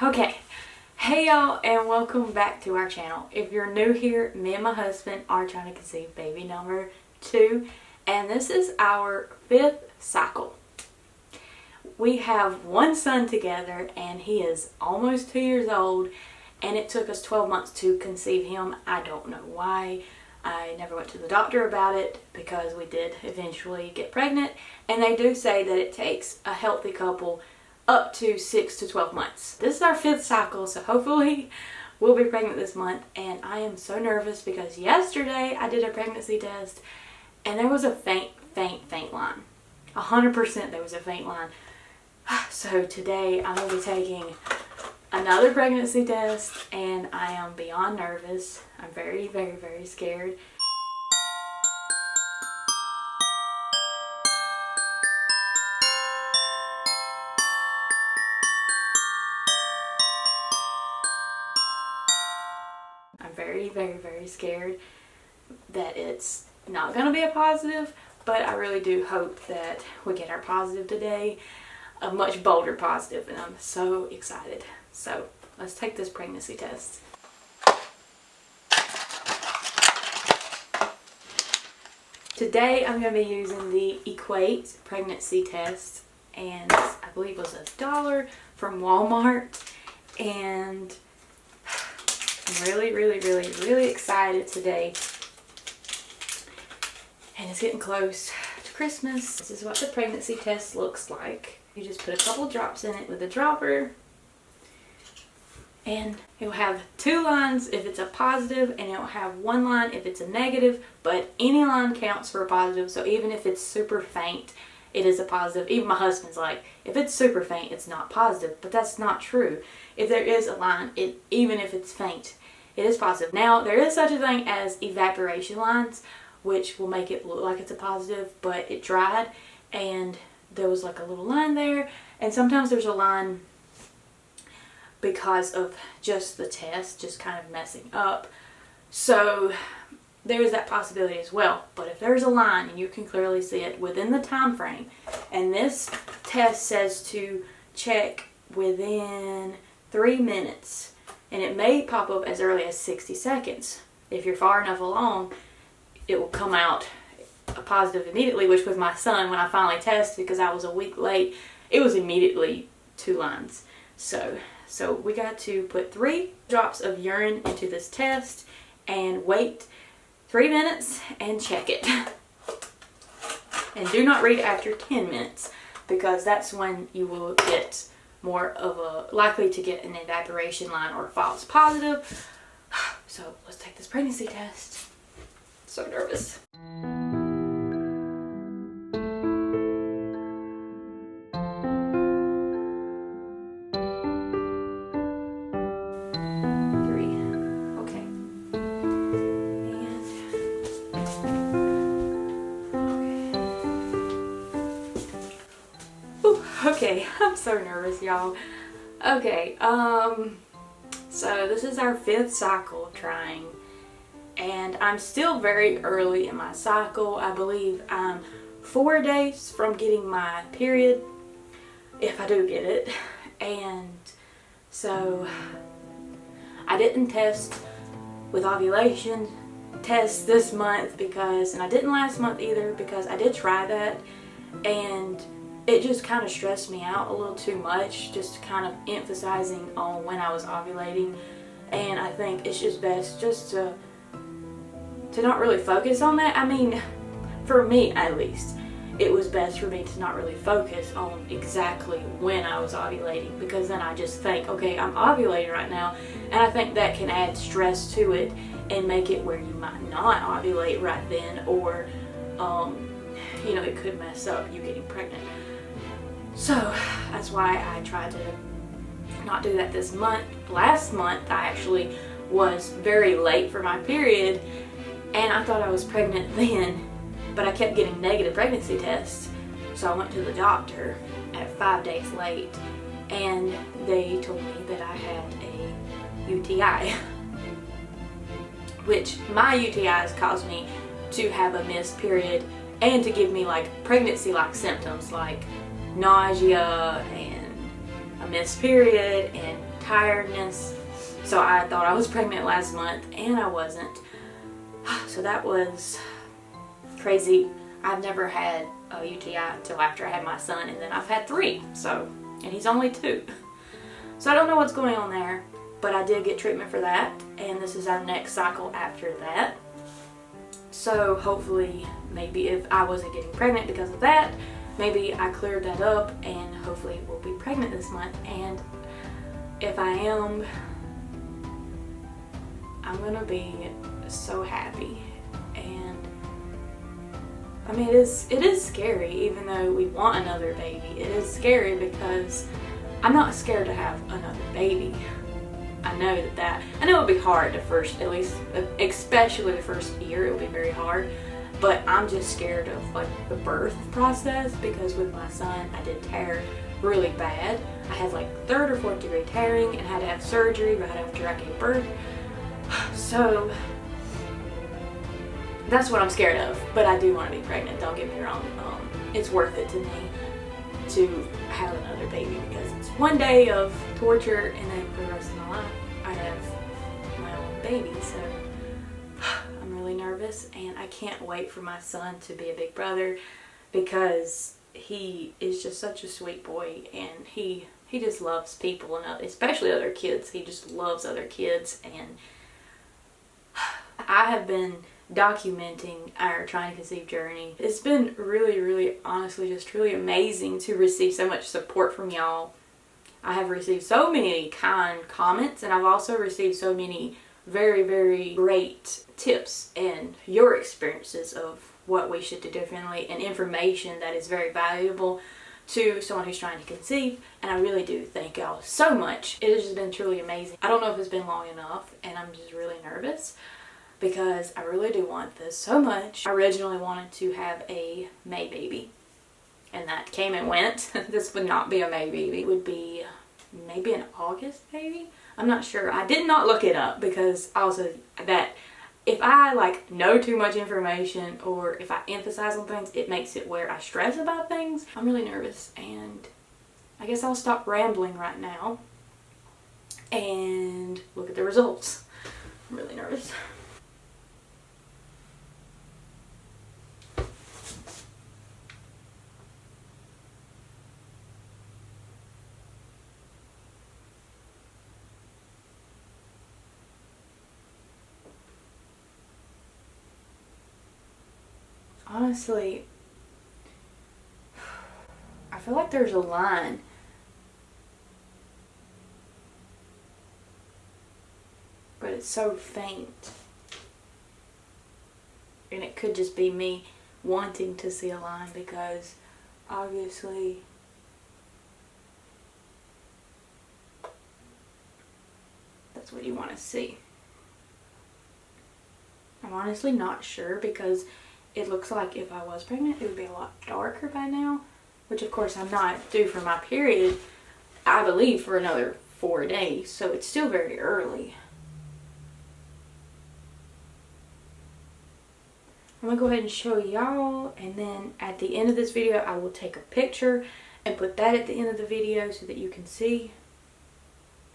Okay, hey y'all, and welcome back to our channel. If you're new here, me and my husband are trying to conceive baby number 2, and this is our 5th cycle. We have one son together, and he is almost 2 years old, and it took us 12 months to conceive him. I don't know why. I never went to the doctor about it because we did eventually get pregnant, and they do say that it takes a healthy couple up to 6 to 12 months. This is our 5th cycle, so hopefully we'll be pregnant this month, and I am so nervous because yesterday I did a pregnancy test and there was a faint line. 100% there was a faint line. So today I'm going to be taking another pregnancy test, and I am beyond nervous. I'm very scared. I'm very scared that it's not going to be a positive, but I really do hope that we get our positive today, a much bolder positive, and I'm so excited. So let's take this pregnancy test. Today I'm going to be using the Equate pregnancy test, and I believe it was $1 from Walmart, and I'm really excited today, and it's getting close to Christmas. This is what the pregnancy test looks like. You just put a couple drops in it with a dropper, and it will have 2 lines if it's a positive, and it will have 1 line if it's a negative, but any line counts for a positive. So even if it's super faint, it is a positive. Even my husband's like, if it's super faint, it's not positive, but that's not true. If there is a line, even if it's faint, it is positive. Now, there is such a thing as evaporation lines, which will make it look like it's a positive, but it dried, and there was like a little line there, and sometimes there's a line because of just the test just kind of messing up. So there's that possibility as well. But if there's a line and you can clearly see it within the time frame, and this test says to check within 3 minutes, and it may pop up as early as 60 seconds. If you're far enough along, it will come out a positive immediately, which with my son, when I finally tested, because I was a week late, it was immediately 2 lines. So we got to put 3 drops of urine into this test and wait 3 minutes and check it. And do not read after 10 minutes, because that's when you will get more of a likely to get an evaporation line or a false positive. So let's take this pregnancy test. So nervous. Okay, I'm so nervous, y'all. Okay, so this is our 5th cycle of trying, and I'm still very early in my cycle. I believe I'm 4 days from getting my period, if I do get it. And so I didn't test with ovulation test this month and I didn't last month either, because I did try that, and it just kind of stressed me out a little too much, just kind of emphasizing on when I was ovulating. And I think it's just best just to not really focus on that. I mean, for me at least, it was best for me to not really focus on exactly when I was ovulating, because then I just think, okay, I'm ovulating right now, and I think that can add stress to it and make it where you might not ovulate right then, or you know, it could mess up you getting pregnant. So that's why I tried to not do that this month. Last month I actually was very late for my period, and I thought I was pregnant then, but I kept getting negative pregnancy tests. So I went to the doctor at 5 days late, and they told me that I had a UTI, which my UTIs caused me to have a missed period and to give me like pregnancy-like symptoms like nausea and a missed period and tiredness. So I thought I was pregnant last month and I wasn't. So that was crazy. I've never had a UTI until after I had my son, and then I've had 3. And he's only 2. So I don't know what's going on there, but I did get treatment for that, and this is our next cycle after that. So hopefully, maybe if I wasn't getting pregnant because of that, maybe I cleared that up and hopefully we'll be pregnant this month. And if I am, I'm gonna be so happy. And I mean, it is scary, even though we want another baby. It is scary because I'm not scared to have another baby. I know I know it'll be hard at first, at least, especially the first year, it'll be very hard. But I'm just scared of like the birth process, because with my son, I did tear really bad. I had like 3rd or 4th degree tearing and had to have surgery right after I gave birth. So that's what I'm scared of, but I do want to be pregnant, don't get me wrong. It's worth it to me to have another baby, because it's one day of torture and then for the rest of my life I have my own baby. So I'm really nervous, and I can't wait for my son to be a big brother, because he is just such a sweet boy, and he just loves people, and especially other kids. He just loves other kids, and I have been documenting our trying to conceive journey. It's been really honestly just truly amazing to receive so much support from y'all. I have received so many kind comments, and I've also received so many very great tips and your experiences of what we should do differently, and information that is very valuable to someone who's trying to conceive. And I really do thank y'all so much. It has just been truly amazing. I don't know if it's been long enough, and I'm just really nervous, because I really do want this so much. I originally wanted to have a May baby, and that came and went. This would not be a May baby. It would be maybe an August baby. I'm not sure. I did not look it up, because also that if I like know too much information, or if I emphasize on things, it makes it where I stress about things. I'm really nervous, and I guess I'll stop rambling right now and look at the results. I'm really nervous. Honestly, I feel like there's a line. But it's so faint. And it could just be me wanting to see a line, because obviously that's what you want to see. I'm honestly not sure, because it looks like if I was pregnant, it would be a lot darker by now, which of course I'm not due for my period, I believe, for another 4 days, so it's still very early. I'm gonna go ahead and show y'all, and then at the end of this video, I will take a picture and put that at the end of the video so that you can see,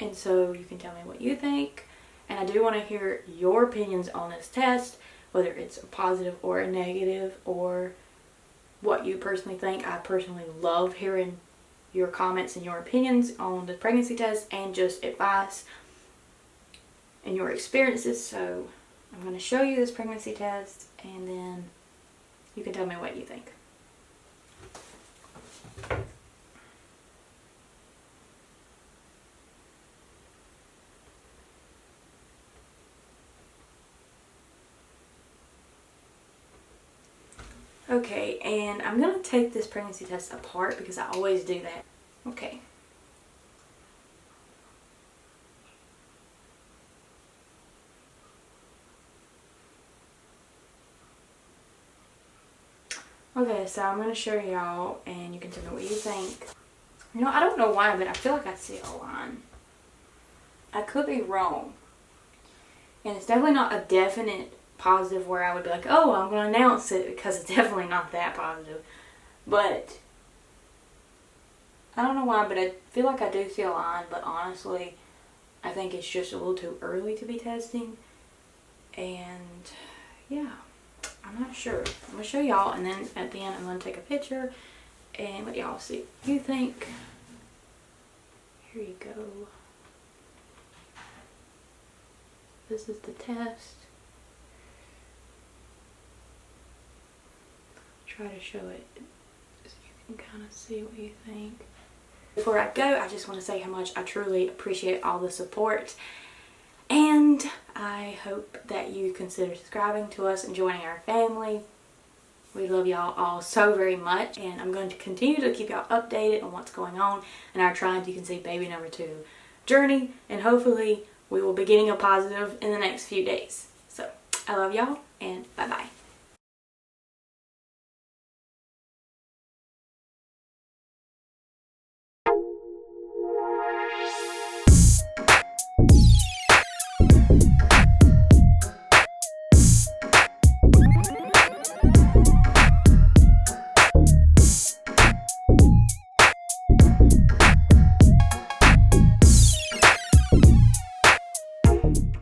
and so you can tell me what you think. And I do want to hear your opinions on this test, whether it's a positive or a negative, or what you personally think. I personally love hearing your comments and your opinions on the pregnancy test, and just advice and your experiences. So I'm going to show you this pregnancy test, and then you can tell me what you think. Okay, and I'm going to take this pregnancy test apart, because I always do that. Okay. Okay, so I'm going to show y'all, and you can tell me what you think. You know, I don't know why, but I feel like I see a line. I could be wrong. And it's definitely not a definite positive where I would be like, oh, I'm going to announce it, because it's definitely not that positive. But I don't know why, but I feel like I do see a line, but honestly, I think it's just a little too early to be testing. And yeah, I'm not sure. I'm going to show y'all, and then at the end I'm going to take a picture and let y'all see what you think. Here you go. This is the test. Try to show it so you can kind of see what you think. Before I go, I just want to say how much I truly appreciate all the support, and I hope that you consider subscribing to us and joining our family. We love y'all all so very much, and I'm going to continue to keep y'all updated on what's going on in our Trying to Conceive Baby number 2 journey, and hopefully we will be getting a positive in the next few days. So I love y'all, and bye bye.